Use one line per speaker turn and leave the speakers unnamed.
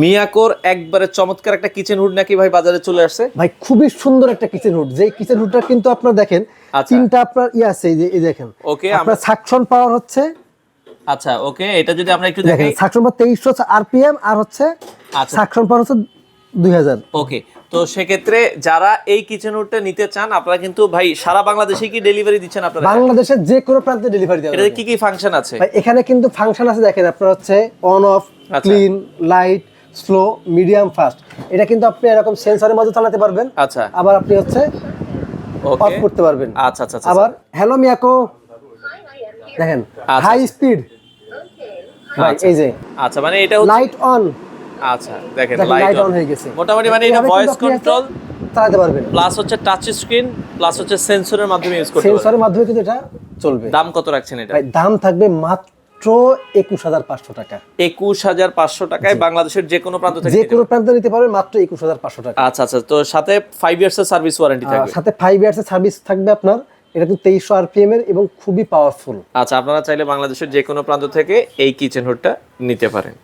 মিয়াকোর একবারে চমৎকার একটা কিচেন হুড নাকি ভাই বাজারে চলে আসছে?
ভাই খুবই সুন্দর একটা কিচেন হুড, যে কিচেন হুডটা কিন্তু আপনার দেখেন তিনটা আপনার আছে, এই দেখেন
ওকে,
আপনার সাকশন পাওয়ার হচ্ছে।
আচ্ছা ওকে, এটা যদি আমরা একটু
দেখেন
দেখাই,
সাকশন পাওয়ার 2300 আরপিএম আর হচ্ছে
আচ্ছা
সাকশন পাওয়ার হচ্ছে 2000।
ওকে, তো সেক্ষেত্রে যারা এই কিচেন হুডটা নিতে চান আপনারা কিন্তু ভাই সারা বাংলাদেশে কি ডেলিভারি দিচ্ছেন আপনারা?
বাংলাদেশের যে কোনো প্রান্তে ডেলিভারি দেওয়া
এটাতে
যাবে।
কি কি ফাংশন আছে?
ভাই এখানে কিন্তু ফাংশন আছে, দেখেন আপনার হচ্ছে অন অফ,
আচ্ছা।
Clean, light, slow, medium, fast. এটা কিন্তু আপনি এরকম সেন্সরের মাধ্যমে চালাতে পারবেন।
আচ্ছা
আবার আপনি হচ্ছে
ওকে
অফ করতে পারবেন।
আচ্ছা আচ্ছা আচ্ছা
আবার হ্যালো মিয়াকো, দেখেন
আচ্ছা,
হাই স্পিড ভাই,
আচ্ছা।
এই যে
আচ্ছা মানে এটা হচ্ছে
লাইট অন,
আচ্ছা দেখেন
লাইট
লাইট
অন হয়ে গেছে।
মোটামুটি মানে এটা
এভাবে
ভয়েস
কিন্তু আপনি
কন্ট্রোল
চালাতে পারবেন,
প্লাস হচ্ছে টাচ স্ক্রিন প্লাস হচ্ছে সেন্সরের মাধ্যমে ইউজ করতে পারবেন।
সেন্সরের মাধ্যমে কিন্তু এটা চলবে।
দাম কত রাখছেন এটা?
ভাই দাম থাকবে মাত্র 21500 টাকা।
21500 টাকায় বাংলাদেশের যে কোনো প্রান্ত থেকে
যে
নিতে
কোনো
পারবেন।
প্রান্তে নিতে পারবেন মাত্র 21500 টাকা।
আচ্ছা আচ্ছা, তো সাথে 5 ইয়ার্স এর সার্ভিস ওয়ারেন্টি
আর
থাকবে।
সাথে 5 ইয়ার্সের সার্ভিস থাকবে আপনার। এটা কিন্তু 2300 আরপিএম এর এবং খুবই পাওয়ারফুল।
আচ্ছা, আপনারা চাইলে বাংলাদেশের যে কোনো প্রান্ত থেকে এই কিচেন হুডটা নিতে পারেন।